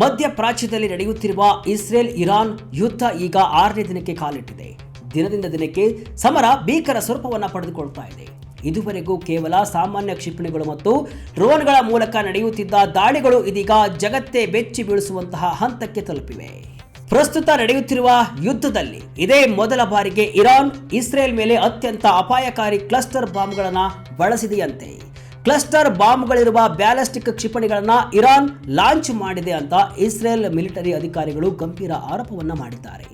ಮಧ್ಯಪ್ರಾಚ್ಯದಲ್ಲಿ ನಡೆಯುತ್ತಿರುವ Israel Iran ಯುದ್ಧ ಈಗ 6ನೇ ದಿನಕ್ಕೆ ಕಾಲಿಟ್ಟಿದೆ. ದಿನದಿಂದ ದಿನಕ್ಕೆ ಸಮರ ಭೀಕರ ಸ್ವರೂಪವನ್ನು ಪಡೆದುಕೊಳ್ತಾ ಇದೆ. ಇದುವರೆಗೂ ಕೇವಲ ಸಾಮಾನ್ಯ ಕ್ಷಿಪಣಿಗಳು ಮತ್ತು ಡ್ರೋನ್ಗಳ ಮೂಲಕ ನಡೆಯುತ್ತಿದ್ದ ದಾಳಿಗಳು ಇದೀಗ ಜಗತ್ತೇ ಬೆಚ್ಚಿ ಬೀಳಿಸುವಂತಹ ಹಂತಕ್ಕೆ ತಲುಪಿವೆ. ಪ್ರಸ್ತುತ ನಡೆಯುತ್ತಿರುವ ಯುದ್ಧದಲ್ಲಿ ಇದೇ ಮೊದಲ ಬಾರಿಗೆ ಇರಾನ್ ಇಸ್ರೇಲ್ ಮೇಲೆ ಅತ್ಯಂತ ಅಪಾಯಕಾರಿ ಕ್ಲಸ್ಟರ್ ಬಾಂಬ್ಗಳನ್ನು ಬಳಸಿದೆಯಂತೆ. ಕ್ಲಸ್ಟರ್ ಬಾಂಬ್ಗಳಿರುವ ಬ್ಯಾಲಿಸ್ಟಿಕ್ ಕ್ಷಿಪಣಿಗಳನ್ನು ಇರಾನ್ ಲಾಂಚ್ ಮಾಡಿದೆ ಅಂತ ಇಸ್ರೇಲ್ ಮಿಲಿಟರಿ ಅಧಿಕಾರಿಗಳು ಗಂಭೀರ ಆರೋಪವನ್ನ ಮಾಡಿದ್ದಾರೆ.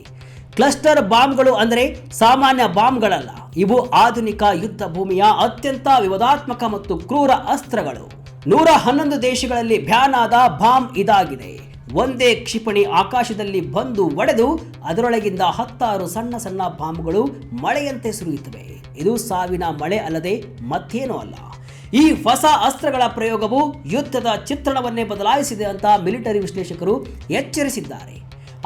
ಕ್ಲಸ್ಟರ್ ಬಾಂಬ್ಗಳು ಅಂದರೆ ಸಾಮಾನ್ಯ ಬಾಂಬ್ಗಳಲ್ಲ, ಇವು ಆಧುನಿಕ ಯುದ್ಧ ಭೂಮಿಯ ಅತ್ಯಂತ ವಿವಾದಾತ್ಮಕ ಮತ್ತು ಕ್ರೂರ ಅಸ್ತ್ರಗಳು. 111 ದೇಶಗಳಲ್ಲಿ ಬ್ಯಾನ್ ಆದ ಬಾಂಬ್ ಇದಾಗಿದೆ. ಒಂದೇ ಕ್ಷಿಪಣಿ ಆಕಾಶದಲ್ಲಿ ಬಂದು ಒಡೆದು ಅದರೊಳಗಿಂದ 16 ಸಣ್ಣ ಸಣ್ಣ ಬಾಂಬ್ಗಳು ಮಳೆಯಂತೆ ಸುರಿಯುತ್ತವೆ. ಇದು ಸಾವಿನ ಮಳೆ ಅಲ್ಲದೆ ಮತ್ತೇನೂ ಅಲ್ಲ. ಈ ಹೊಸ ಅಸ್ತ್ರಗಳ ಪ್ರಯೋಗವು ಯುದ್ಧದ ಚಿತ್ರಣವನ್ನೇ ಬದಲಾಯಿಸಿದೆ ಅಂತ ಮಿಲಿಟರಿ ವಿಶ್ಲೇಷಕರು ಎಚ್ಚರಿಸಿದ್ದಾರೆ.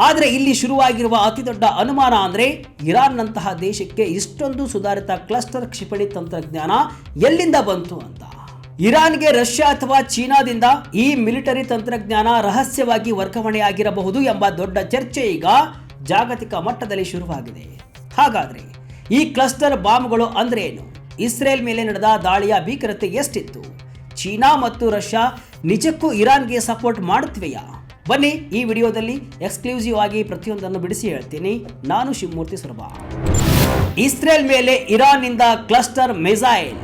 ಆದರೆ ಇಲ್ಲಿ ಶುರುವಾಗಿರುವ ಅತಿದೊಡ್ಡ ಅನುಮಾನ ಅಂದರೆ ಇರಾನ್ನಂತಹ ದೇಶಕ್ಕೆ ಇಷ್ಟೊಂದು ಸುಧಾರಿತ ಕ್ಲಸ್ಟರ್ ಕ್ಷಿಪಣಿ ತಂತ್ರಜ್ಞಾನ ಎಲ್ಲಿಂದ ಬಂತು ಅಂತ. ಇರಾನ್ಗೆ ರಷ್ಯಾ ಅಥವಾ ಚೀನಾದಿಂದ ಈ ಮಿಲಿಟರಿ ತಂತ್ರಜ್ಞಾನ ರಹಸ್ಯವಾಗಿ ವರ್ಗಾವಣೆಯಾಗಿರಬಹುದು ಎಂಬ ದೊಡ್ಡ ಚರ್ಚೆ ಈಗ ಜಾಗತಿಕ ಮಟ್ಟದಲ್ಲಿ ಶುರುವಾಗಿದೆ. ಹಾಗಾದ್ರೆ ಈ ಕ್ಲಸ್ಟರ್ ಬಾಂಬ್ಗಳು ಅಂದ್ರೆ ಏನು? ಇಸ್ರೇಲ್ ಮೇಲೆ ನಡೆದ ದಾಳಿಯ ಭೀಕರತೆ ಎಷ್ಟಿತ್ತು? ಚೀನಾ ಮತ್ತು ರಷ್ಯಾ ನಿಜಕ್ಕೂ ಇರಾನ್ಗೆ ಸಪೋರ್ಟ್ ಮಾಡುತ್ತಿವೆಯಾ? ಬನ್ನಿ ಈ ವಿಡಿಯೋದಲ್ಲಿ ಎಕ್ಸ್ಕ್ಲೂಸಿವ್ ಆಗಿ ಪ್ರತಿಯೊಂದನ್ನು ಬಿಡಿಸಿ ಹೇಳ್ತೀನಿ. ನಾನು ಶಿವಮೂರ್ತಿ ಸುರಭ. ಇಸ್ರೇಲ್ ಮೇಲೆ ಇರಾನ್ನಿಂದ ಕ್ಲಸ್ಟರ್ ಮಿಸೈಲ್,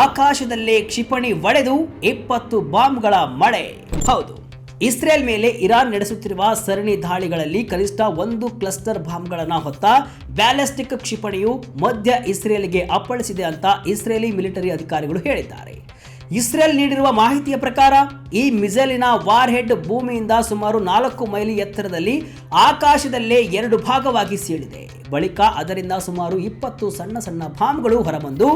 ಆಕಾಶದಲ್ಲೇ ಕ್ಷಿಪಣಿ ಒಡೆದು 20 ಬಾಂಬ್ಗಳ ಮಳೆ. ಹೌದು, ಇಸ್ರೇಲ್ ಮೇಲೆ ಇರಾನ್ ನಡೆಸುತ್ತಿರುವ ಸರಣಿ ದಾಳಿಗಳಲ್ಲಿ ಕನಿಷ್ಠ 1 ಕ್ಲಸ್ಟರ್ ಬಾಂಬ್ಗಳನ್ನು ಹೊತ್ತ ಬ್ಯಾಲಿಸ್ಟಿಕ್ ಕ್ಷಿಪಣಿಯು ಮಧ್ಯ ಇಸ್ರೇಲ್ಗೆ ಅಪ್ಪಳಿಸಿದೆ ಅಂತ ಇಸ್ರೇಲಿ ಮಿಲಿಟರಿ ಅಧಿಕಾರಿಗಳು ಹೇಳಿದ್ದಾರೆ. ಇಸ್ರೇಲ್ ನೀಡಿರುವ ಮಾಹಿತಿಯ ಪ್ರಕಾರ ಈ ಮಿಸೈಲಿನ ವಾರ್ ಹೆಡ್ ಭೂಮಿಯಿಂದ ಸುಮಾರು 4 ಮೈಲಿ ಎತ್ತರದಲ್ಲಿ ಆಕಾಶದಲ್ಲೇ 2 ಭಾಗವಾಗಿ ಸೀಳಿದೆ. ಬಳಿಕ ಅದರಿಂದ ಸುಮಾರು 20 ಸಣ್ಣ ಸಣ್ಣ ಬಾಂಬ್ಗಳು ಹೊರಬಂದು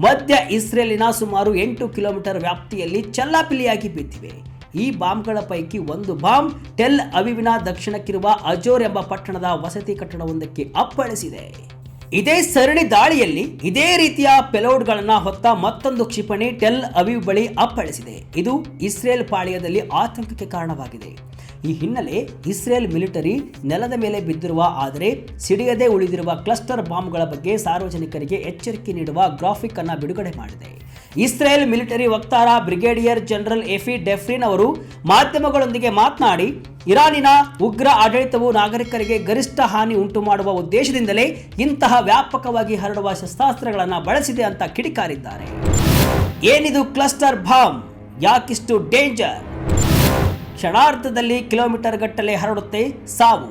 ಮಧ್ಯ ಇಸ್ರೇಲಿನ ಸುಮಾರು 8 ಕಿಲೋಮೀಟರ್ ವ್ಯಾಪ್ತಿಯಲ್ಲಿ ಚಲ್ಲಾಪಿಲ್ಲಿಯಾಗಿ ಬಿದ್ದಿವೆ. ಈ ಬಾಂಬ್ಗಳ ಪೈಕಿ ಒಂದು ಬಾಂಬ್ ಟೆಲ್ ಅವೀವಿನ ದಕ್ಷಿಣಕ್ಕಿರುವ ಅಜೋರ್ ಎಂಬ ಪಟ್ಟಣದ ವಸತಿ ಕಟ್ಟಡವೊಂದಕ್ಕೆ ಅಪ್ಪಳಿಸಿದೆ. ಇದೇ ಸರಣಿ ದಾಳಿಯಲ್ಲಿ ಇದೇ ರೀತಿಯ ಪೆಲೋಡ್ಗಳನ್ನು ಹೊತ್ತ ಮತ್ತೊಂದು ಕ್ಷಿಪಣಿ ಟೆಲ್ ಅವೀವ್ ಬಳಿ ಅಪ್ಪಳಿಸಿದೆ. ಇದು ಇಸ್ರೇಲ್ ಪಾಳ್ಯದಲ್ಲಿ ಆತಂಕಕ್ಕೆ ಕಾರಣವಾಗಿದೆ. ಈ ಹಿನ್ನೆಲೆ ಇಸ್ರೇಲ್ ಮಿಲಿಟರಿ ನೆಲದ ಮೇಲೆ ಬಿದ್ದಿರುವ ಆದರೆ ಸಿಡಿಯದೆ ಉಳಿದಿರುವ ಕ್ಲಸ್ಟರ್ ಬಾಂಬ್ಗಳ ಬಗ್ಗೆ ಸಾರ್ವಜನಿಕರಿಗೆ ಎಚ್ಚರಿಕೆ ನೀಡುವ ಗ್ರಾಫಿಕ್ ಅನ್ನು ಬಿಡುಗಡೆ ಮಾಡಿದೆ. ಇಸ್ರೇಲ್ ಮಿಲಿಟರಿ ವಕ್ತಾರ ಬ್ರಿಗೇಡಿಯರ್ ಜನರಲ್ ಎಫಿ ಡೆಫ್ರಿನ್ ಅವರು ಮಾಧ್ಯಮಗಳೊಂದಿಗೆ ಮಾತನಾಡಿ, ಇರಾನಿನ ಉಗ್ರ ಆಡಳಿತವು ನಾಗರಿಕರಿಗೆ ಗರಿಷ್ಠ ಹಾನಿ ಉಂಟು ಮಾಡುವ ಉದ್ದೇಶದಿಂದಲೇ ಇಂತಹ ವ್ಯಾಪಕವಾಗಿ ಹರಡುವ ಶಸ್ತ್ರಾಸ್ತ್ರಗಳನ್ನು ಬಳಸಿದೆ ಅಂತ ಕಿಡಿಕಾರಿದ್ದಾರೆ. ಏನಿದು ಕ್ಲಸ್ಟರ್ ಬಾಂಬ್? ಯಾಕಿಷ್ಟು ಡೇಂಜರ್? ಕ್ಷಣಾರ್ಧದಲ್ಲಿ ಕಿಲೋಮೀಟರ್ ಗಟ್ಟಲೆ ಹರಡುತ್ತೆ ಸಾವು.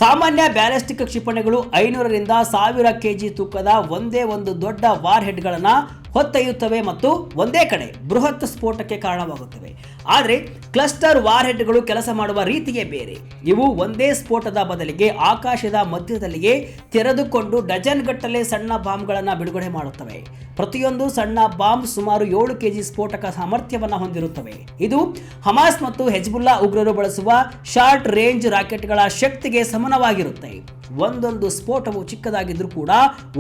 ಸಾಮಾನ್ಯ ಬ್ಯಾಲಿಸ್ಟಿಕ್ ಕ್ಷಿಪಣಿಗಳು 500ರಿಂದ 1000 ಕೆಜಿ ತೂಕದ ಒಂದೇ ಒಂದು ದೊಡ್ಡ ವಾರ್ ಹೆಡ್ಗಳನ್ನು ಹೊತ್ತೊಯ್ಯುತ್ತವೆ ಮತ್ತು ಒಂದೇ ಕಡೆ ಬೃಹತ್ ಸ್ಫೋಟಕ್ಕೆ ಕಾರಣವಾಗುತ್ತವೆ. ಆದರೆ ಕ್ಲಸ್ಟರ್ ವಾರ್ ಹೆಡ್ಗಳು ಕೆಲಸ ಮಾಡುವ ರೀತಿಯೇ ಬೇರೆ. ಇವು ಒಂದೇ ಸ್ಫೋಟದ ಬದಲಿಗೆ ಆಕಾಶದ ಮಧ್ಯದಲ್ಲಿಯೇ ತೆರೆದುಕೊಂಡು ಡಜನ್ ಗಟ್ಟಲೆ ಸಣ್ಣ ಬಾಂಬ್ಗಳನ್ನು ಬಿಡುಗಡೆ ಮಾಡುತ್ತವೆ. ಪ್ರತಿಯೊಂದು ಸಣ್ಣ ಬಾಂಬ್ ಸುಮಾರು 7 ಕೆಜಿ ಸ್ಫೋಟಕ ಸಾಮರ್ಥ್ಯವನ್ನು ಹೊಂದಿರುತ್ತವೆ. ಇದು ಹಮಾಸ್ ಮತ್ತು ಹೆಜ್ಬುಲ್ಲಾ ಉಗ್ರರು ಬಳಸುವ ಶಾರ್ಟ್ ರೇಂಜ್ ರಾಕೆಟ್ಗಳ ಶಕ್ತಿಗೆ ಸಮಾನವಾಗಿರುತ್ತೆ. ಒಂದೊಂದು ಸ್ಫೋಟವು ಚಿಕ್ಕದಾಗಿದ್ರೂ ಕೂಡ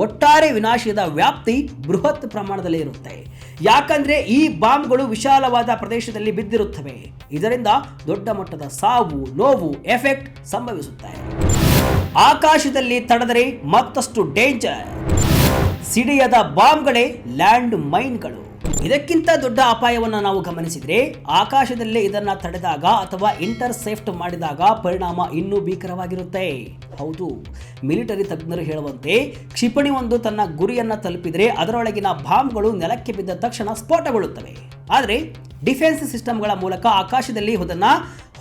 ಒಟ್ಟಾರೆ ವಿನಾಶದ ವ್ಯಾಪ್ತಿ ಬೃಹತ್ ಪ್ರಮಾಣದಲ್ಲಿ ಇರುತ್ತೆ. ಯಾಕಂದ್ರೆ ಈ ಬಾಂಬ್ಗಳು ವಿಶಾಲವಾದ ಪ್ರದೇಶದಲ್ಲಿ ಬಿದ್ದಿರುತ್ತವೆ. ಇದರಿಂದ ದೊಡ್ಡ ಮಟ್ಟದ ಸಾವು, ನೋವು, ಎಫೆಕ್ಟ್ ಸಂಭವಿಸುತ್ತೆ. ಆಕಾಶದಲ್ಲಿ ತಡೆದರೆ ಮತ್ತಷ್ಟು ಡೇಂಜರ್. ಸಿಡಿಯದ ಬಾಂಬ್ಗಳೇ ಲ್ಯಾಂಡ್ ಮೈನ್ಗಳು. ಇದಕ್ಕಿಂತ ದೊಡ್ಡ ಅಪಾಯವನ್ನು ನಾವು ಗಮನಿಸಿದ್ರೆ ಆಕಾಶದಲ್ಲೇ ಇದನ್ನ ತಡೆದಾಗ ಅಥವಾ ಇಂಟರ್ಸೆಪ್ಟ್ ಮಾಡಿದಾಗ ಪರಿಣಾಮ ಇನ್ನೂ ಭೀಕರವಾಗಿರುತ್ತೆ. ಹೌದು, ಮಿಲಿಟರಿ ತಜ್ಞರು ಹೇಳುವಂತೆ ಕ್ಷಿಪಣಿ ಒಂದು ತನ್ನ ಗುರಿಯನ್ನ ತಲುಪಿದ್ರೆ ಅದರೊಳಗಿನ ಬಾಂಬ್ಗಳು ನೆಲಕ್ಕೆ ಬಿದ್ದ ತಕ್ಷಣ ಸ್ಫೋಟಗೊಳ್ಳುತ್ತವೆ. ಆದರೆ ಡಿಫೆನ್ಸ್ ಸಿಸ್ಟಮ್ಗಳ ಮೂಲಕ ಆಕಾಶದಲ್ಲಿ ಅದನ್ನ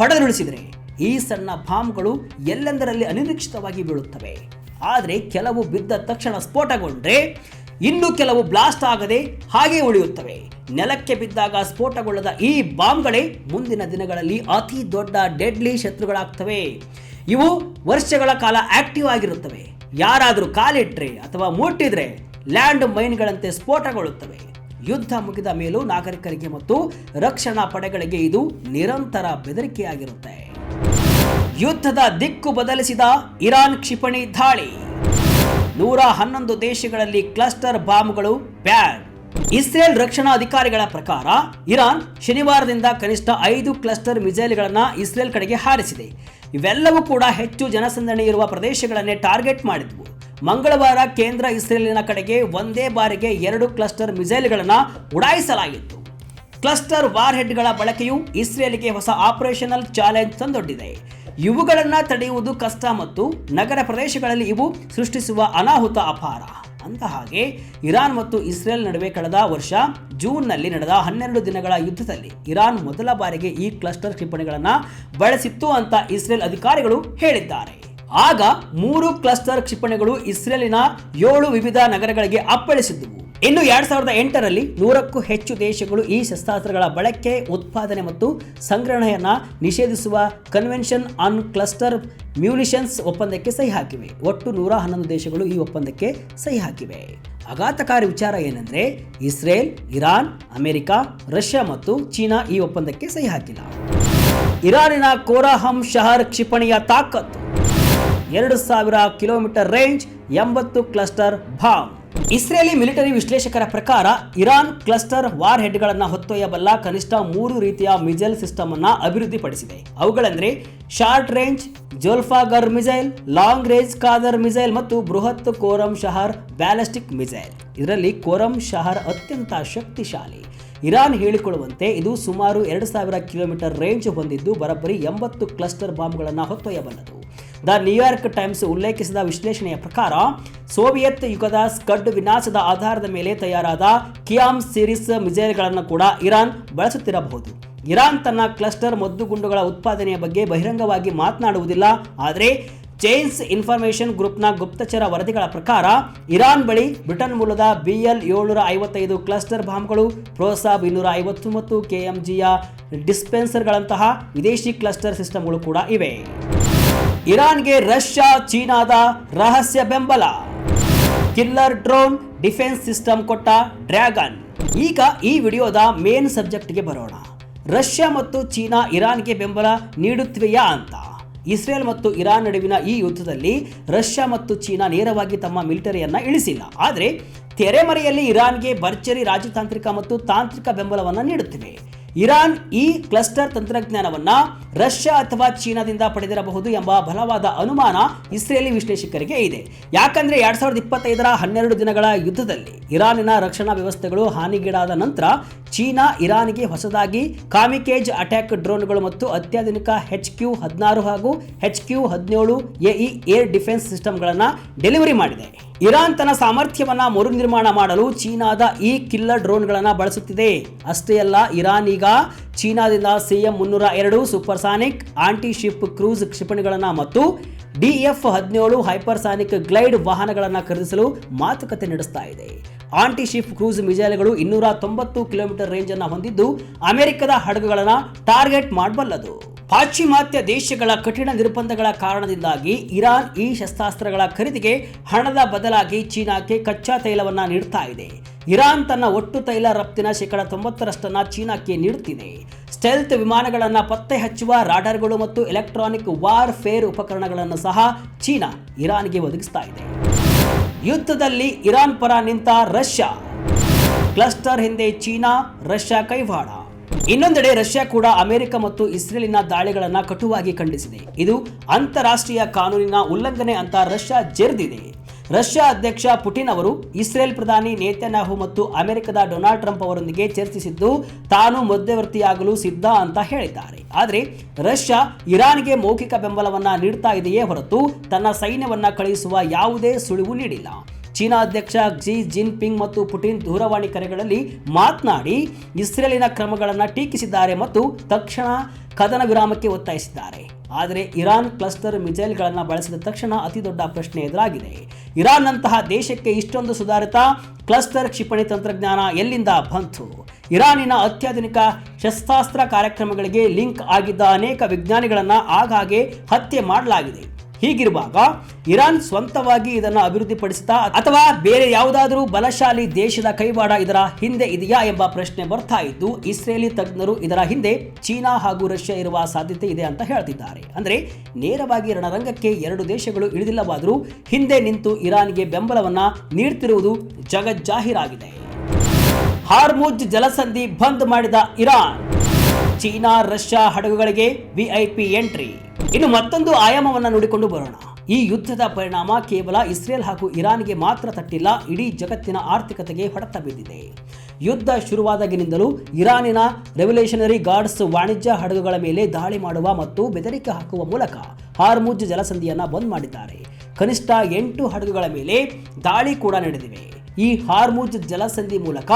ಹೊಡೆದುರುಳಿಸಿದ್ರೆ ಈ ಸಣ್ಣ ಬಾಂಬ್ಗಳು ಎಲ್ಲೆಂದರಲ್ಲಿ ಅನಿರೀಕ್ಷಿತವಾಗಿ ಬೀಳುತ್ತವೆ. ಆದರೆ ಕೆಲವು ಬಿದ್ದ ತಕ್ಷಣ ಸ್ಫೋಟಗೊಂಡ್ರೆ ಇನ್ನು ಕೆಲವು ಬ್ಲಾಸ್ಟ್ ಆಗದೆ ಹಾಗೆ ಉಳಿಯುತ್ತವೆ. ನೆಲಕ್ಕೆ ಬಿದ್ದಾಗ ಸ್ಫೋಟಗೊಳ್ಳದ ಈ ಬಾಂಬ್ಗಳೇ ಮುಂದಿನ ದಿನಗಳಲ್ಲಿ ಅತಿ ದೊಡ್ಡ ಡೆಡ್ಲಿ ಶತ್ರುಗಳಾಗ್ತವೆ. ಇವು ವರ್ಷಗಳ ಕಾಲ ಆಕ್ಟಿವ್ ಆಗಿರುತ್ತವೆ. ಯಾರಾದರೂ ಕಾಲಿಟ್ರೆ ಅಥವಾ ಮುಟ್ಟಿದ್ರೆ ಲ್ಯಾಂಡ್ ಮೈನ್ಗಳಂತೆ ಸ್ಫೋಟಗೊಳ್ಳುತ್ತವೆ. ಯುದ್ಧ ಮುಗಿದ ಮೇಲೂ ನಾಗರಿಕರಿಗೆ ಮತ್ತು ರಕ್ಷಣಾ ಪಡೆಗಳಿಗೆ ಇದು ನಿರಂತರ ಬೆದರಿಕೆಯಾಗಿರುತ್ತೆ. ಯುದ್ಧದ ದಿಕ್ಕು ಬದಲಿಸಿದ ಇರಾನ್ ಕ್ಷಿಪಣಿ ದಾಳಿ. 111 ದೇಶಗಳಲ್ಲಿ ಕ್ಲಸ್ಟರ್ ಬಾಂಬ್ಗಳು ಬ್ಯಾನ್. ಇಸ್ರೇಲ್ ರಕ್ಷಣಾ ಅಧಿಕಾರಿಗಳ ಪ್ರಕಾರ ಇರಾನ್ ಶನಿವಾರದಿಂದ ಕನಿಷ್ಠ 5 ಕ್ಲಸ್ಟರ್ ಮಿಸೈಲ್ಗಳನ್ನು ಇಸ್ರೇಲ್ ಕಡೆಗೆ ಹಾರಿಸಿದೆ. ಇವೆಲ್ಲವೂ ಕೂಡ ಹೆಚ್ಚು ಜನಸಂದಣಿ ಇರುವ ಪ್ರದೇಶಗಳನ್ನೇ ಟಾರ್ಗೆಟ್ ಮಾಡಿದ್ವು. ಮಂಗಳವಾರ ಕೇಂದ್ರ ಇಸ್ರೇಲಿನ ಕಡೆಗೆ ಒಂದೇ ಬಾರಿಗೆ 2 ಕ್ಲಸ್ಟರ್ ಮಿಸೈಲ್ಗಳನ್ನು ಉಡಾಯಿಸಲಾಗಿತ್ತು. ಕ್ಲಸ್ಟರ್ ವಾರ್ ಹೆಡ್ಗಳ ಬಳಕೆಯು ಇಸ್ರೇಲಿಗೆ ಹೊಸ ಆಪರೇಷನಲ್ ಚಾಲೆಂಜ್ ತಂದೊಡ್ಡಿದೆ. ಇವುಗಳನ್ನು ತಡೆಯುವುದು ಕಷ್ಟ ಮತ್ತು ನಗರ ಪ್ರದೇಶಗಳಲ್ಲಿ ಇವು ಸೃಷ್ಟಿಸುವ ಅನಾಹುತ ಅಪಾರ. ಅಂದಹಾಗೆ ಇರಾನ್ ಮತ್ತು ಇಸ್ರೇಲ್ ನಡುವೆ ಕಳೆದ ವರ್ಷ ಜೂನ್ನಲ್ಲಿ ನಡೆದ 12 ದಿನಗಳ ಯುದ್ಧದಲ್ಲಿ ಇರಾನ್ ಮೊದಲ ಬಾರಿಗೆ ಈ ಕ್ಲಸ್ಟರ್ ಕ್ಷಿಪಣಿಗಳನ್ನು ಬಳಸಿತ್ತು ಅಂತ ಇಸ್ರೇಲ್ ಅಧಿಕಾರಿಗಳು ಹೇಳಿದ್ದಾರೆ. ಆಗ 3 ಕ್ಲಸ್ಟರ್ ಕ್ಷಿಪಣಿಗಳು ಇಸ್ರೇಲಿನ 7 ವಿವಿಧ ನಗರಗಳಿಗೆ ಅಪ್ಪಳಿಸಿದ್ದವು. ಇನ್ನು 2008ರಲ್ಲಿ 100ಕ್ಕೂ ಹೆಚ್ಚು ದೇಶಗಳು ಈ ಶಸ್ತ್ರಾಸ್ತ್ರಗಳ ಬಳಕೆ, ಉತ್ಪಾದನೆ ಮತ್ತು ಸಂಗ್ರಹಣೆಯನ್ನು ನಿಷೇಧಿಸುವ ಕನ್ವೆನ್ಷನ್ ಆನ್ ಕ್ಲಸ್ಟರ್ ಮ್ಯೂನಿಷನ್ಸ್ ಒಪ್ಪಂದಕ್ಕೆ ಸಹಿ ಹಾಕಿವೆ. ಒಟ್ಟು 111 ದೇಶಗಳು ಈ ಒಪ್ಪಂದಕ್ಕೆ ಸಹಿ ಹಾಕಿವೆ. ಆಘಾತಕಾರಿ ವಿಚಾರ ಏನಂದ್ರೆ ಇಸ್ರೇಲ್, ಇರಾನ್, ಅಮೆರಿಕ, ರಷ್ಯಾ ಮತ್ತು ಚೀನಾ ಈ ಒಪ್ಪಂದಕ್ಕೆ ಸಹಿ ಹಾಕಿಲ್ಲ. ಇರಾನಿನ ಕೋರಹಮ್ ಶಹರ್ ಕ್ಷಿಪಣಿಯ ತಾಕತ್ತು 2000 kilometre range, 80 cluster bomb. Israeli military ವಿಶ್ಲೇಷಕರ ಪ್ರಕಾರ ಇರಾನ್ ಕ್ಲಸ್ಟರ್ ವಾರ್ ಹೆಡ್ಗಳನ್ನು ಹೊತ್ತೊಯ್ಯಬಲ್ಲ ಕನಿಷ್ಠ 3 ರೀತಿಯ ಮಿಸೈಲ್ ಸಿಸ್ಟಮ್ ಅನ್ನು ಅಭಿವೃದ್ಧಿಪಡಿಸಿದೆ. ಅವುಗಳೆಂದರೆ short range Zolfaghar missile, long range Qadr missile ಮತ್ತು ಬೃಹತ್ ಕೋರಮ್ ಶಹರ್ ಬ್ಯಾಲಿಸ್ಟಿಕ್ ಮಿಸೈಲ್. ಇದರಲ್ಲಿ ಕೋರಮ್ ಶಹರ್ ಅತ್ಯಂತ ಶಕ್ತಿಶಾಲಿ. ಇರಾನ್ ಹೇಳಿಕೊಳ್ಳುವಂತೆ ಇದು ಸುಮಾರು 2000 ಕಿಲೋಮೀಟರ್ ರೇಂಜ್ ಹೊಂದಿದ್ದು ಬರೋಬ್ಬರಿ 80 ಕ್ಲಸ್ಟರ್ ಬಾಂಬ್ಗಳನ್ನು ಹೊತ್ತೊಯ್ಯಬಲ್ಲದು. ದ ನ್ಯೂಯಾರ್ಕ್ ಟೈಮ್ಸ್ ಉಲ್ಲೇಖಿಸಿದ ವಿಶ್ಲೇಷಣೆಯ ಪ್ರಕಾರ ಸೋವಿಯತ್ ಯುಗದ ಸ್ಕಡ್ ವಿನ್ಯಾಸದ ಆಧಾರದ ಮೇಲೆ ತಯಾರಾದ ಕಿಯಾಮ್ ಸಿರೀಸ್ ಮಿಸೈಲ್ಗಳನ್ನು ಕೂಡ ಇರಾನ್ ಬಳಸುತ್ತಿರಬಹುದು. ಇರಾನ್ ತನ್ನ ಕ್ಲಸ್ಟರ್ ಮದ್ದುಗುಂಡುಗಳ ಉತ್ಪಾದನೆಯ ಬಗ್ಗೆ ಬಹಿರಂಗವಾಗಿ ಮಾತನಾಡುವುದಿಲ್ಲ. ಆದರೆ ಚೈನ್ಸ್ ಇನ್ಫಾರ್ಮೇಷನ್ ಗ್ರೂಪ್ನ ಗುಪ್ತಚರ ವರದಿಗಳ ಪ್ರಕಾರ ಇರಾನ್ ಬಳಿ ಬ್ರಿಟನ್ ಮೂಲದ BL 755 ಕ್ಲಸ್ಟರ್ ಬಾಂಬ್ಗಳು, ಪ್ರೋಸಾಬ್ 250 ಮತ್ತು KMGಯ ಡಿಸ್ಪೆನ್ಸರ್ಗಳಂತಹ ವಿದೇಶಿ ಕ್ಲಸ್ಟರ್ ಸಿಸ್ಟಮ್ಗಳು ಕೂಡ ಇವೆ. ಇರಾನ್ಗೆ ರಷ್ಯಾ, ಚೀನಾದ ರಹಸ್ಯ ಬೆಂಬಲ. ಕಿಲ್ಲರ್ ಡ್ರೋನ್ ಡಿಫೆನ್ಸ್ ಸಿಸ್ಟಮ್ ಕೊಟ್ಟ ಡ್ರ್ಯಾಗನ್. ಈಗ ಈ ವಿಡಿಯೋದ ಮೇನ್ ಸಬ್ಜೆಕ್ಟ್ಗೆ ಬರೋಣ. ರಷ್ಯಾ ಮತ್ತು ಚೀನಾ ಇರಾನ್ಗೆ ಬೆಂಬಲ ನೀಡುತ್ತಿವೆಯಾ ಅಂತ. ಇಸ್ರೇಲ್ ಮತ್ತು ಇರಾನ್ ನಡುವಿನ ಈ ಯುದ್ಧದಲ್ಲಿ ರಷ್ಯಾ ಮತ್ತು ಚೀನಾ ನೇರವಾಗಿ ತಮ್ಮ ಮಿಲಿಟರಿಯನ್ನ ಇಳಿಸಿಲ್ಲ. ಆದರೆ ತೆರೆಮರೆಯಲ್ಲಿ ಇರಾನ್ಗೆ ಭರ್ಜರಿ ರಾಜತಾಂತ್ರಿಕ ಮತ್ತು ತಾಂತ್ರಿಕ ಬೆಂಬಲವನ್ನು ನೀಡುತ್ತಿವೆ. ಇರಾನ್ ಈ ಕ್ಲಸ್ಟರ್ ತಂತ್ರಜ್ಞಾನವನ್ನ ರಷ್ಯಾ ಅಥವಾ ಚೀನಾದಿಂದ ಪಡೆದಿರಬಹುದು ಎಂಬ ಬಲವಾದ ಅನುಮಾನ ಇಸ್ರೇಲಿ ವಿಶ್ಲೇಷಕರಿಗೆ ಇದೆ. ಯಾಕಂದ್ರೆ 2025ರ 12 ದಿನಗಳ ಯುದ್ಧದಲ್ಲಿ ಇರಾನಿನ ರಕ್ಷಣಾ ವ್ಯವಸ್ಥೆಗಳು ಹಾನಿಗೀಡಾದ ನಂತರ ಚೀನಾ ಇರಾನ್ಗೆ ಹೊಸದಾಗಿ ಕಾಮಿಕೇಜ್ ಅಟ್ಯಾಕ್ ಡ್ರೋನ್ಗಳು ಮತ್ತು ಅತ್ಯಾಧುನಿಕ HQ-16 ಹಾಗೂ HQ-17 AE ಏರ್ ಡಿಫೆನ್ಸ್ ಸಿಸ್ಟಮ್ಗಳನ್ನು ಡೆಲಿವರಿ ಮಾಡಿದೆ. ಇರಾನ್ ತನ್ನ ಸಾಮರ್ಥ್ಯವನ್ನ ಮರುನಿರ್ಮಾಣ ಮಾಡಲು ಚೀನಾದ ಈ ಕಿಲ್ಲರ್ ಡ್ರೋನ್ಗಳನ್ನು ಬಳಸುತ್ತಿದೆ. ಅಷ್ಟೇ ಅಲ್ಲ, ಇರಾನ್ ಈಗ ಚೀನಾದಿಂದ CM-302 supersonic anti ship cruise ಕ್ಷಿಪಣಿಗಳನ್ನು ಮತ್ತು DF-17 ಹೈಪರ್ಸಾನಿಕ್ ಗ್ಲೈಡ್ ವಾಹನಗಳನ್ನು ಖರೀದಿಸಲು ಮಾತುಕತೆ ನಡೆಸ್ತಾ ಇದೆ. ಆಂಟಿ ಶಿಪ್ ಕ್ರೂಸ್ ಮಿಸೈಲ್ಗಳು 290 ಕಿಲೋಮೀಟರ್ ರೇಂಜ್ ಅನ್ನು ಹೊಂದಿದ್ದು ಅಮೆರಿಕದ ಹಡಗುಗಳನ್ನು ಟಾರ್ಗೆಟ್ ಮಾಡಬಲ್ಲದು. ಪಾಶ್ಚಿಮಾತ್ಯ ದೇಶಗಳ ಕಠಿಣ ನಿರ್ಬಂಧಗಳ ಕಾರಣದಿಂದಾಗಿ ಇರಾನ್ ಈ ಶಸ್ತ್ರಾಸ್ತ್ರಗಳ ಖರೀದಿಗೆ ಹಣದ ಬದಲಾಗಿ ಚೀನಾಕ್ಕೆ ಕಚ್ಚಾ ತೈಲವನ್ನು ನೀಡುತ್ತಾ ಇದೆ. ಇರಾನ್ ತನ್ನ ಒಟ್ಟು ತೈಲ ರಫ್ತಿನ 90% ಚೀನಾಕ್ಕೆ ನೀಡುತ್ತಿದೆ. ಸ್ಟೆಲ್ತ್ ವಿಮಾನಗಳನ್ನು ಪತ್ತೆ ಹಚ್ಚುವ ರಾಡಾರ್ಗಳು ಮತ್ತು ಎಲೆಕ್ಟ್ರಾನಿಕ್ ವಾರ್ ಫೇರ್ ಉಪಕರಣಗಳನ್ನು ಸಹ ಚೀನಾ ಇರಾನ್ಗೆ ಒದಗಿಸ್ತಾ ಇದೆ. ಯುದ್ಧದಲ್ಲಿ ಇರಾನ್ ಪರ ನಿಂತ ರಷ್ಯಾ. ಕ್ಲಸ್ಟರ್ ಹಿಂದೆ ಚೀನಾ, ರಷ್ಯಾ ಕೈವಾಡ. ಇನ್ನೊಂದೆಡೆ ರಷ್ಯಾ ಕೂಡ ಅಮೆರಿಕ ಮತ್ತು ಇಸ್ರೇಲಿನ ದಾಳಿಗಳನ್ನು ಕಟುವಾಗಿ ಖಂಡಿಸಿದೆ. ಇದು ಅಂತಾರಾಷ್ಟ್ರೀಯ ಕಾನೂನಿನ ಉಲ್ಲಂಘನೆ ಅಂತ ರಷ್ಯಾ ಜೆರ್ದಿದೆ. ರಷ್ಯಾ ಅಧ್ಯಕ್ಷ ಪುಟಿನ್ ಅವರು ಇಸ್ರೇಲ್ ಪ್ರಧಾನಿ ನೇತನ್ಯಾಹು ಮತ್ತು ಅಮೆರಿಕದ ಡೊನಾಲ್ಡ್ ಟ್ರಂಪ್ ಅವರೊಂದಿಗೆ ಚರ್ಚಿಸಿದ್ದು ತಾನು ಮಧ್ಯವರ್ತಿಯಾಗಲು ಸಿದ್ಧ ಅಂತ ಹೇಳಿದ್ದಾರೆ. ಆದರೆ ರಷ್ಯಾ ಇರಾನ್ಗೆ ಮೌಖಿಕ ಬೆಂಬಲವನ್ನ ನೀಡ್ತಾ ಇದೆಯೇ ಹೊರತು ತನ್ನ ಸೈನ್ಯವನ್ನ ಕಳುಹಿಸುವ ಯಾವುದೇ ಸುಳಿವು ನೀಡಿಲ್ಲ. ಚೀನಾ ಅಧ್ಯಕ್ಷ ಕ್ಸಿ ಜಿನ್ಪಿಂಗ್ ಮತ್ತು ಪುಟಿನ್ ದೂರವಾಣಿ ಕರೆಗಳಲ್ಲಿ ಮಾತನಾಡಿ ಇಸ್ರೇಲಿನ ಕ್ರಮಗಳನ್ನು ಟೀಕಿಸಿದ್ದಾರೆ ಮತ್ತು ತಕ್ಷಣ ಕದನ ವಿರಾಮಕ್ಕೆ ಒತ್ತಾಯಿಸಿದ್ದಾರೆ. ಆದರೆ ಇರಾನ್ ಕ್ಲಸ್ಟರ್ ಮಿಸೈಲ್ಗಳನ್ನು ಬಳಸಿದ ತಕ್ಷಣ ಅತಿ ದೊಡ್ಡ ಪ್ರಶ್ನೆ ಎದುರಾಗಿದೆ. ಇರಾನ್ನಂತಹ ದೇಶಕ್ಕೆ ಇಷ್ಟೊಂದು ಸುಧಾರಿತ ಕ್ಲಸ್ಟರ್ ಕ್ಷಿಪಣಿ ತಂತ್ರಜ್ಞಾನ ಎಲ್ಲಿಂದ ಬಂತು? ಇರಾನಿನ ಅತ್ಯಾಧುನಿಕ ಶಸ್ತ್ರಾಸ್ತ್ರ ಕಾರ್ಯಕ್ರಮಗಳಿಗೆ ಲಿಂಕ್ ಆಗಿದ್ದ ಅನೇಕ ವಿಜ್ಞಾನಿಗಳನ್ನು ಆಗಾಗ್ಗೆ ಹತ್ಯೆ ಮಾಡಲಾಗಿದೆ. ಹೀಗಿರುವಾಗ ಇರಾನ್ ಸ್ವಂತವಾಗಿ ಇದನ್ನು ಅಭಿವೃದ್ಧಿಪಡಿಸಿತಾ ಅಥವಾ ಬೇರೆ ಯಾವುದಾದರೂ ಬಲಶಾಲಿ ದೇಶದ ಕೈವಾಡ ಇದರ ಹಿಂದೆ ಇದೆಯಾ ಎಂಬ ಪ್ರಶ್ನೆ ಬರ್ತಾ ಇದ್ದು ಇಸ್ರೇಲಿ ತಜ್ಞರು ಇದರ ಹಿಂದೆ ಚೀನಾ ಹಾಗೂ ರಷ್ಯಾ ಇರುವ ಸಾಧ್ಯತೆ ಇದೆ ಅಂತ ಹೇಳ್ತಿದ್ದಾರೆ. ಅಂದ್ರೆ ನೇರವಾಗಿ ರಣರಂಗಕ್ಕೆ ಎರಡು ದೇಶಗಳು ಇಳಿದಿಲ್ಲವಾದರೂ ಹಿಂದೆ ನಿಂತು ಇರಾನ್ಗೆ ಬೆಂಬಲವನ್ನ ನೀಡ್ತಿರುವುದು ಜಗಜ್ಜಾಹೀರಾಗಿದೆ. ಹಾರ್ಮುಜ್ ಜಲಸಂಧಿ ಬಂದ್ ಮಾಡಿದ ಇರಾನ್. ಚೀನಾ ರಷ್ಯಾ ಹಡಗುಗಳಿಗೆ ವಿಐಪಿ ಎಂಟ್ರಿ. ಇನ್ನು ಮತ್ತೊಂದು ಆಯಾಮವನ್ನು ನೋಡಿಕೊಂಡು ಬರೋಣ. ಈ ಯುದ್ಧದ ಪರಿಣಾಮ ಕೇವಲ ಇಸ್ರೇಲ್ ಹಾಗೂ ಇರಾನ್ಗೆ ಮಾತ್ರ ತಟ್ಟಿಲ್ಲ, ಇಡೀ ಜಗತ್ತಿನ ಆರ್ಥಿಕತೆಗೆ ಹೊಡೆತ ಬಿದ್ದಿದೆ. ಯುದ್ಧ ಶುರುವಾದಾಗಿನಿಂದಲೂ ಇರಾನಿನ ರೆವಲ್ಯೂಷನರಿ ಗಾರ್ಡ್ಸ್ ವಾಣಿಜ್ಯ ಹಡಗುಗಳ ಮೇಲೆ ದಾಳಿ ಮಾಡುವ ಮತ್ತು ಬೆದರಿಕೆ ಹಾಕುವ ಮೂಲಕ ಹಾರ್ಮುಜ್ ಜಲಸಂಧಿಯನ್ನು ಬಂದ್ ಮಾಡಿದ್ದಾರೆ. ಕನಿಷ್ಠ 8 ಹಡಗುಗಳ ಮೇಲೆ ದಾಳಿ ಕೂಡ ನಡೆದಿವೆ. ಈ ಹಾರ್ಮುಜ್ ಜಲಸಂಧಿ ಮೂಲಕ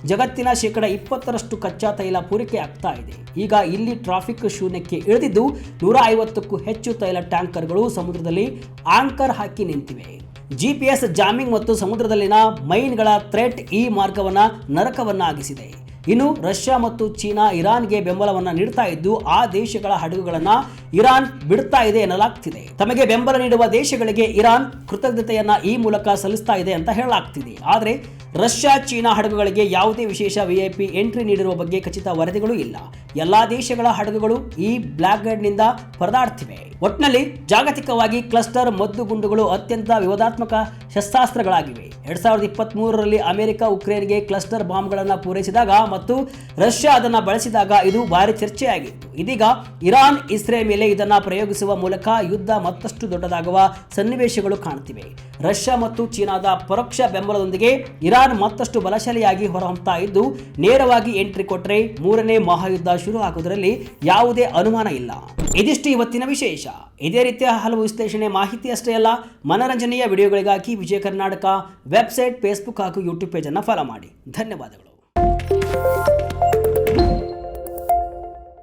ಜಗತ್ತಿನ ಶೇಕಡ 20% ಕಚ್ಚಾ ತೈಲ ಪೂರೈಕೆ ಆಗ್ತಾ ಇದೆ. ಈಗ ಇಲ್ಲಿ ಟ್ರಾಫಿಕ್ ಶೂನ್ಯಕ್ಕೆ ಇಳಿದಿದ್ದು 150ಕ್ಕೂ ಹೆಚ್ಚು ತೈಲ ಟ್ಯಾಂಕರ್ಗಳು ಸಮುದ್ರದಲ್ಲಿ ಆಂಕರ್ ಹಾಕಿ ನಿಂತಿವೆ. GPS ಜಾಮಿಂಗ್ ಮತ್ತು ಸಮುದ್ರದಲ್ಲಿನ ಮೈನ್ಗಳ ಥ್ರೆಟ್ ಈ ಮಾರ್ಗವನ್ನು ನರಕವನ್ನಾಗಿಸಿದೆ. ಇನ್ನು ರಷ್ಯಾ ಮತ್ತು ಚೀನಾ ಇರಾನ್ಗೆ ಬೆಂಬಲವನ್ನು ನೀಡ್ತಾ ಇದ್ದು, ಆ ದೇಶಗಳ ಹಡಗುಗಳನ್ನು ಇರಾನ್ ಬಿಡ್ತಾ ಇದೆ ಎನ್ನಲಾಗ್ತಿದೆ. ತಮಗೆ ಬೆಂಬಲ ನೀಡುವ ದೇಶಗಳಿಗೆ ಇರಾನ್ ಕೃತಜ್ಞತೆಯನ್ನ ಈ ಮೂಲಕ ಸಲ್ಲಿಸ್ತಾ ಇದೆ ಅಂತ ಹೇಳಲಾಗ್ತಿದೆ. ಆದರೆ ರಷ್ಯಾ ಚೀನಾ ಹಡಗುಗಳಿಗೆ ಯಾವುದೇ ವಿಶೇಷ ವಿಐಪಿ ಎಂಟ್ರಿ ನೀಡಿರುವ ಬಗ್ಗೆ ಖಚಿತ ವರದಿಗಳು ಇಲ್ಲ. ಎಲ್ಲಾ ದೇಶಗಳ ಹಡಗುಗಳು ಈ ಬ್ಲಾಕ್ಗೇಡ್ನಿಂದ ಪರದಾಡ್ತಿವೆ. ಒಟ್ನಲ್ಲಿ ಜಾಗತಿಕವಾಗಿ ಕ್ಲಸ್ಟರ್ ಮದ್ದುಗುಂಡುಗಳು ಅತ್ಯಂತ ವಿವಾದಾತ್ಮಕ ಶಸ್ತ್ರಾಸ್ತ್ರಗಳಾಗಿವೆ. 2023ರಲ್ಲಿ ಅಮೆರಿಕ ಉಕ್ರೇನ್ಗೆ ಕ್ಲಸ್ಟರ್ ಬಾಂಬ್ಗಳನ್ನು ಪೂರೈಸಿದಾಗ ಮತ್ತು ರಷ್ಯಾ ಅದನ್ನು ಬಳಸಿದಾಗ ಇದು ಭಾರಿ ಚರ್ಚೆಯಾಗಿತ್ತು. ಇದೀಗ ಇರಾನ್ ಇಸ್ರೇಲ್ ಮೇಲೆ ಇದನ್ನು ಪ್ರಯೋಗಿಸುವ ಮೂಲಕ ಯುದ್ಧ ಮತ್ತಷ್ಟು ದೊಡ್ಡದಾಗುವ ಸನ್ನಿವೇಶಗಳು ಕಾಣುತ್ತಿವೆ. ರಷ್ಯಾ ಮತ್ತು ಚೀನಾದ ಪರೋಕ್ಷ ಬೆಂಬಲದೊಂದಿಗೆ ಇರಾನ್ ಮತ್ತಷ್ಟು ಬಲಶಾಲಿಯಾಗಿ ಹೊರಹೊಮ್ಮುತ್ತಾ ಇದ್ದು, ನೇರವಾಗಿ ಎಂಟ್ರಿ ಕೊಟ್ಟರೆ 3ನೇ ಮಹಾಯುದ್ಧ ಶುರು ಆಗುವುದರಲ್ಲಿ ಯಾವುದೇ ಅನುಮಾನ ಇಲ್ಲ. ಇದಿಷ್ಟು ಇವತ್ತಿನ ವಿಶೇಷ. ಇದೇ ರೀತಿಯ ಹಲವು ವಿಶ್ಲೇಷಣೆ ಮಾಹಿತಿ ಅಷ್ಟೇ ಅಲ್ಲ, ಮನರಂಜನೆಯ ವಿಡಿಯೋಗಳಿಗಾಗಿ ವಿಜಯ ಕರ್ನಾಟಕ ವೆಬ್ಸೈಟ್, ಫೇಸ್ಬುಕ್ ಹಾಗೂ ಯೂಟ್ಯೂಬ್ ಪೇಜನ್ನು ಫಾಲೋ ಮಾಡಿ. ಧನ್ಯವಾದಗಳು.